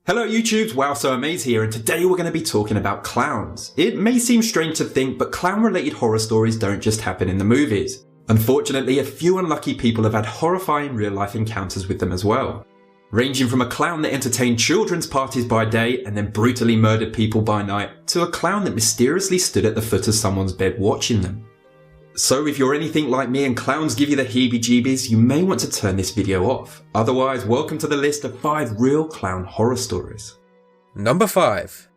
Hello YouTubes, Wow So Amaze here, and today we're going to be talking about clowns. It may seem strange to think, but clown-related horror stories don't just happen in the movies. Unfortunately, a few unlucky people have had horrifying real-life encounters with them as well. Ranging from a clown that entertained children's parties by day and then brutally murdered people by night, to a clown that mysteriously stood at the foot of someone's bed watching them. So if you're anything like me and clowns give you the heebie-jeebies, you may want to turn this video off. Otherwise, welcome to the list of 5 real clown horror stories. Number 5.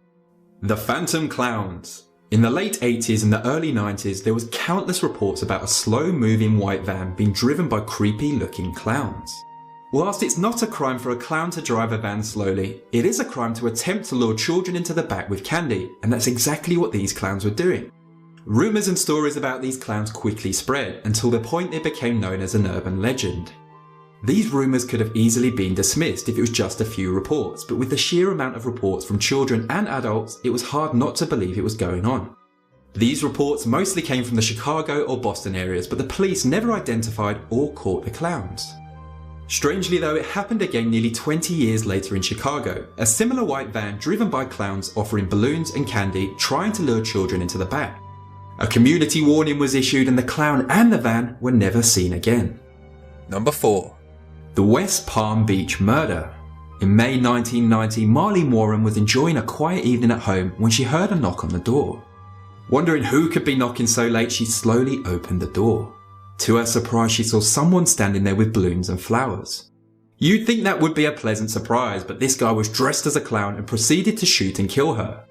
The Phantom Clowns. In the late 80s and the early 90s, there was countless reports about a slow-moving white van being driven by creepy-looking clowns. Whilst it's not a crime for a clown to drive a van slowly, it is a crime to attempt to lure children into the back with candy, and that's exactly what these clowns were doing. Rumours and stories about these clowns quickly spread until the point they became known as an urban legend. These rumours could have easily been dismissed if it was just a few reports, but with the sheer amount of reports from children and adults, it was hard not to believe it was going on. These reports mostly came from the Chicago or Boston areas, but the police never identified or caught the clowns. Strangely though, it happened again nearly 20 years later in Chicago, a similar white van driven by clowns offering balloons and candy, trying to lure children into the back. A community warning was issued and the clown and the van were never seen again. Number 4. The West Palm Beach Murder. In May 1990, Marlene Warren was enjoying a quiet evening at home when she heard a knock on the door. Wondering who could be knocking so late, she slowly opened the door. To her surprise, she saw someone standing there with balloons and flowers. You'd think that would be a pleasant surprise, but this guy was dressed as a clown and proceeded to shoot and kill her.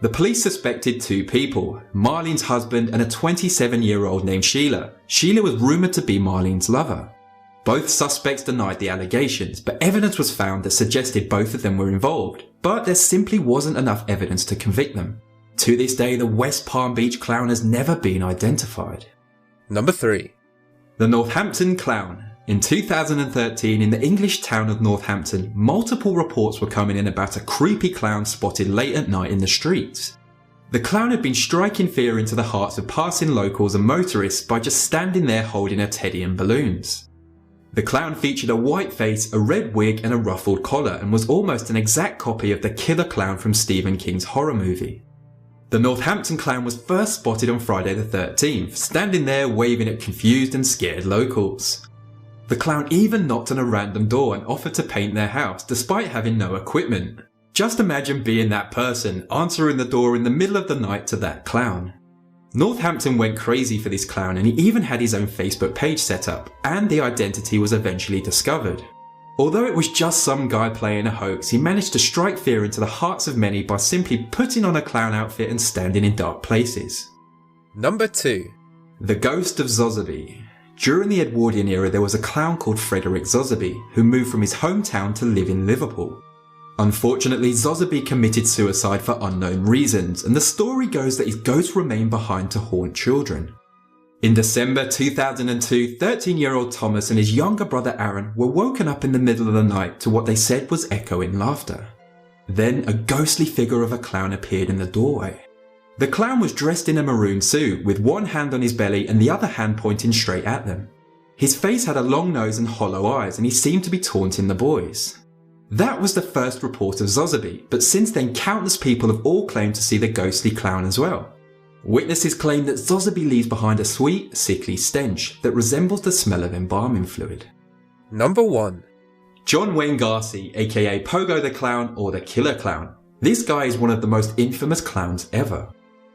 The police suspected 2 people, Marlene's husband and a 27-year-old named Sheila. Sheila was rumoured to be Marlene's lover. Both suspects denied the allegations, but evidence was found that suggested both of them were involved, but there simply wasn't enough evidence to convict them. To this day, the West Palm Beach clown has never been identified. Number 3. The Northampton Clown. In 2013, in the English town of Northampton, multiple reports were coming in about a creepy clown spotted late at night in the streets. The clown had been striking fear into the hearts of passing locals and motorists by just standing there holding a teddy and balloons. The clown featured a white face, a red wig and a ruffled collar, and was almost an exact copy of the killer clown from Stephen King's horror movie. The Northampton clown was first spotted on Friday the 13th, standing there waving at confused and scared locals. The clown even knocked on a random door and offered to paint their house despite having no equipment. Just imagine being that person, answering the door in the middle of the night to that clown. Northampton went crazy for this clown and he even had his own Facebook page set up, and the identity was eventually discovered. Although it was just some guy playing a hoax, he managed to strike fear into the hearts of many by simply putting on a clown outfit and standing in dark places. Number 2. The Ghost of Zozobie. During the Edwardian era, there was a clown called Frederick Zozobie, who moved from his hometown to live in Liverpool. Unfortunately, Zozobie committed suicide for unknown reasons, and the story goes that his ghost remained behind to haunt children. In December 2002, 13-year-old Thomas and his younger brother Aaron were woken up in the middle of the night to what they said was echoing laughter. Then a ghostly figure of a clown appeared in the doorway. The clown was dressed in a maroon suit, with one hand on his belly and the other hand pointing straight at them. His face had a long nose and hollow eyes, and he seemed to be taunting the boys. That was the first report of Zozobie, but since then countless people have all claimed to see the ghostly clown as well. Witnesses claim that Zozobie leaves behind a sweet, sickly stench that resembles the smell of embalming fluid. Number 1. John Wayne Gacy, aka Pogo the Clown or the Killer Clown. This guy is one of the most infamous clowns ever.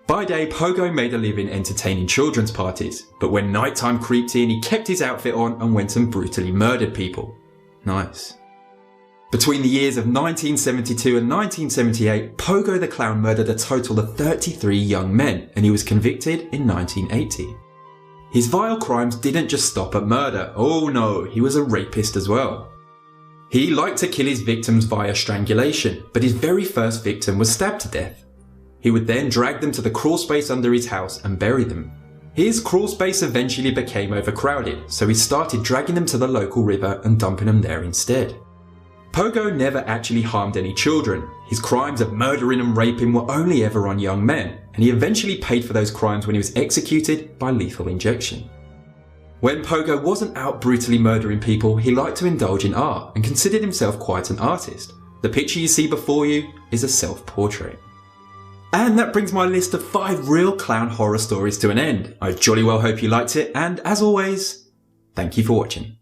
By day, Pogo made a living entertaining children's parties, but when nighttime creeped in, he kept his outfit on and went and brutally murdered people. Nice. Between the years of 1972 and 1978, Pogo the Clown murdered a total of 33 young men, and he was convicted in 1980. His vile crimes didn't just stop at murder. Oh no, he was a rapist as well. He liked to kill his victims via strangulation, but his very first victim was stabbed to death. He would then drag them to the crawl space under his house and bury them. His crawl space eventually became overcrowded, so he started dragging them to the local river and dumping them there instead. Pogo never actually harmed any children. His crimes of murdering and raping were only ever on young men, and he eventually paid for those crimes when he was executed by lethal injection. When Pogo wasn't out brutally murdering people, he liked to indulge in art and considered himself quite an artist. The picture you see before you is a self-portrait. And that brings my list of 5 real clown horror stories to an end. I jolly well hope you liked it, and as always, thank you for watching.